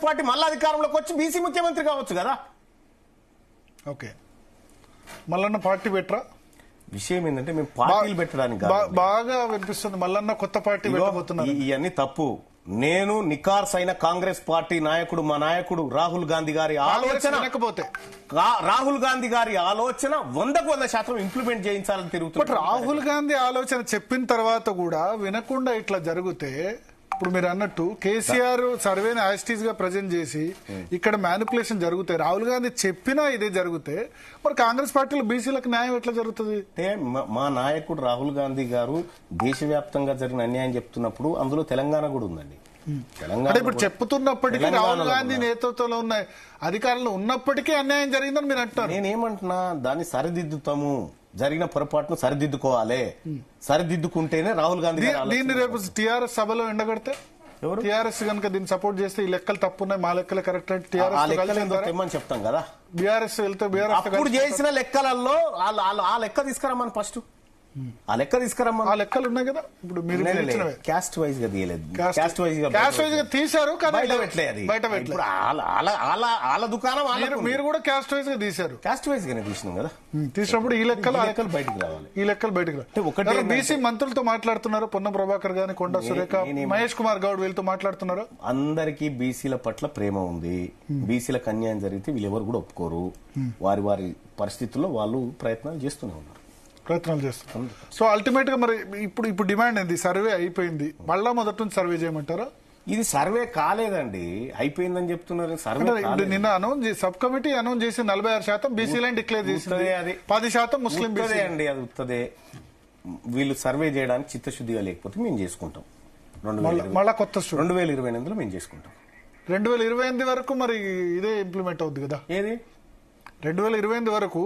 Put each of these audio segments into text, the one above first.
Party మళ్ళీ అధికారంలోకి వచ్చి బీసీ ముఖ్యమంత్రి కావచ్చు కదా. ఓకే, మల్లన్న పార్టీ పెట్టరా? విషయం ఏంటంటే మేము పార్టీలు పెట్టడానికి బాగా వినిపిస్తుంది. మల్లన్న కొత్త పార్టీ పెట్టబోతున్నారు. ఇవన్నీ తప్పు. నేను నికార్స్ అయిన కాంగ్రెస్ పార్టీ నాయకుడు, మా నాయకుడు రాహుల్ గాంధీ గారి ఆలోచన, రాహుల్ గాంధీ గారి ఆలోచన 100% ఇంప్లిమెంట్ చేయించాలని తిరుగుతుంది. రాహుల్ గాంధీ ఆలోచన చెప్పిన తర్వాత కూడా వినకుండా ఇట్లా జరిగితే, ఇప్పుడు మీరు అన్నట్టు కేసీఆర్ సర్వేని యాస్టీస్ గా ప్రజెంట్ చేసి ఇక్కడ మ్యానిపులేషన్ జరుగుతాయి, రాహుల్ గాంధీ చెప్పినా ఇదే జరిగితే మరి కాంగ్రెస్ పార్టీలో బీసీలకు న్యాయం ఎట్లా జరుగుతుంది? అంటే మా నాయకుడు రాహుల్ గాంధీ గారు దేశవ్యాప్తంగా జరిగిన అన్యాయం చెప్తున్నప్పుడు అందులో తెలంగాణ కూడా ఉందండి. తెలంగాణ ఇప్పుడు చెప్తున్నప్పటికీ రాహుల్ గాంధీ నేతృత్వంలో ఉన్న అధికారంలో ఉన్నప్పటికీ అన్యాయం జరిగిందని మీరు అంటారు. నేనేమంటున్నా, దాన్ని సరిదిద్దుతాము, జరిగిన పొరపాటును సరిదిద్దుకోవాలి, సరిదిద్దుకుంటేనే రాహుల్ గాంధీ. దీన్ని రేపు టీఆర్ఎస్ సభలో ఎండగడితే టీఆర్ఎస్ కనుక దీన్ని సపోర్ట్ చేస్తే ఈ లెక్కలు తప్పున్నాయి, మా లెక్కలే కరెక్ట్ అంటే టీఆర్ఎస్ చెప్తాం కదా. బీఆర్ఎస్ వెళ్తే బీఆర్ఎస్ అప్పుడు చేసిన లెక్కలలో ఆ లెక్క తీసుకురమ్మని ఫస్ట్ ఆ లెక్క తీసుకురమ్మని. ఆ లెక్కలు ఉన్నాయి కదా. ఇప్పుడు మీరు క్యాస్ట్ వైజ్ గా తీయలేదు, క్యాస్ట్ వైజ్ గా తీశారు కదా, బయట పెట్టలేదు. వాళ్ళ దుకాణం మీరు కూడా క్యాస్ట్ వైజ్ గా తీశారు. క్యాస్ట్ వైజ్ గానే తీసినాం కదా. తీసినప్పుడు ఈ లెక్కలు బయటకు రావాలి, ఈ లెక్కలు బయటకు రావాలి. ఒకటి బీసీ మంత్రులతో మాట్లాడుతున్నారు, పొన్నం ప్రభాకర్ గాని, కొండా సురేఖ, మహేష్ కుమార్ గౌడ్ వీళ్ళతో మాట్లాడుతున్నారు. అందరికీ బీసీల పట్ల ప్రేమ ఉంది. బీసీలకు అన్యాయం జరిగితే వీళ్ళెవరు కూడా ఒప్పుకోరు. వారి వారి పరిస్థితుల్లో వాళ్ళు ప్రయత్నాలు చేస్తూనే ఉన్నారు. సో అల్టిమేట్ గా మరి ఇప్పుడు డిమాండ్ ఏంది? సర్వే అయిపోయింది, మళ్ళా మొదటి నుంచి సర్వే చేయమంటారా? ఇది సర్వే కాలేదండి, అయిపోయిందని చెప్తున్నారు. సర్వే నిన్న అనౌన్స్ సబ్ కమిటీ అనౌన్స్ చేసి 46% బీసీలను డిక్లేర్ చేసింది, అది 10% ముస్లిం అండి. అది ఉత్తదే. వీళ్ళు సర్వే చేయడానికి చిత్తశుద్ధిగా లేకపోతే మేము చేసుకుంటాం. మళ్ళా కొత్త 2028లో మేము చేసుకుంటాం. 2028 వరకు మరి ఇదే ఇంప్లిమెంట్ అవుద్ది కదా. ఏది 2028 వరకు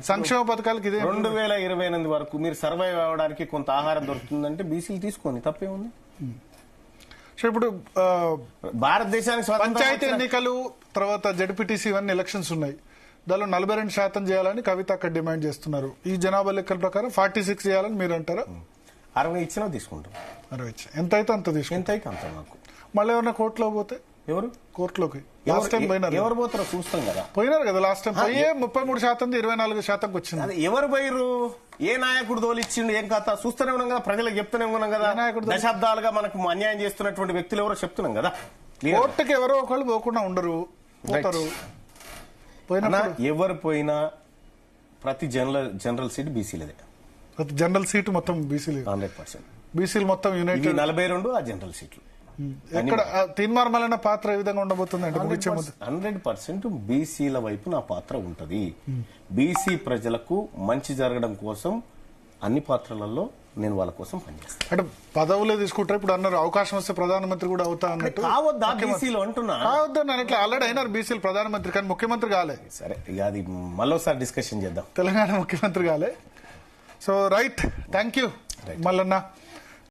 సంక్షేమ పథకాలకి ఇదే. 2028 వరకు మీరు సర్వైవ్ అవ్వడానికి కొంత ఆహారం దొరుకుతుందంటే బీసీలు తీసుకోండి, తప్పేముంది. సో ఇప్పుడు భారతదేశానికి పంచాయతీ ఎన్నికలు తర్వాత జడ్పీటీసీ ఇవన్నీ ఎలక్షన్స్ ఉన్నాయి, దానిలో 42% చేయాలని కవిత అక్కడ డిమాండ్ చేస్తున్నారు. ఈ జనాభా లెక్కల ప్రకారం 46 చేయాలని మీరు అంటారా? 60 ఇచ్చినా తీసుకుంటాం. 60 ఇచ్చి ఎంత అయితే అంత తీసుకుంటాం. ఎంత అయితే అంత. మాకు మళ్ళీ ఏమన్నా కోర్టులో పోతే ఎవరు కోర్టులోకి లాస్ట్ టైం పోయినారు, ఎవరు పోతారో చూస్తాం కదా. పోయినారు కదా లాస్ట్ టైం, పోయే 33% 24% వచ్చింది. ఎవరు పోయిరు? ఏ నాయకుడు తోలిచ్చిండు? ఏం కథ చూస్తూనే ఉన్నాం కదా, ప్రజలకు చెప్తూనే ఉన్నాం కదా. దశాబ్దాలుగా మనకు అన్యాయం చేస్తున్నటువంటి వ్యక్తులు ఎవరో చెప్తున్నాం కదా. కోర్టుకి ఎవరో ఒకళ్ళు పోకుండా ఉండరు, పోతారు. ఎవరు పోయినా ప్రతి జనరల్ సీట్ బీసీలదే. ప్రతి జనరల్ సీటు మొత్తం బీసీలు 100%. బీసీలు మొత్తం యునైటెడ్ 42 ఆ జనరల్ సీట్లు. ఎక్కడ తీర్మార్మలైన పాత్ర ఏ విధంగా ఉండబోతుంది అంటే 100% బీసీల వైపు నా పాత్ర ఉంటది. బీసీ ప్రజలకు మంచి జరగడం కోసం అన్ని పాత్రలలో నేను వాళ్ళ కోసం పనిచేస్తాను. అంటే పదవులే తీసుకుంటారు. ఇప్పుడు అన్నారు అవకాశం వస్తే ప్రధానమంత్రి కూడా అవుతా అన్నట్టు. కావద్దా బీసీలు అంటున్నా? కావద్దని అన్నట్లు ఆల్రెడీ అయినారు బీసీలు ప్రధానమంత్రి, కానీ ముఖ్యమంత్రి కాలే. సరే, ఇక అది మళ్ళీసారి డిస్కషన్ చేద్దాం. తెలంగాణ ముఖ్యమంత్రి కాలే. So right, thank you Mallanna.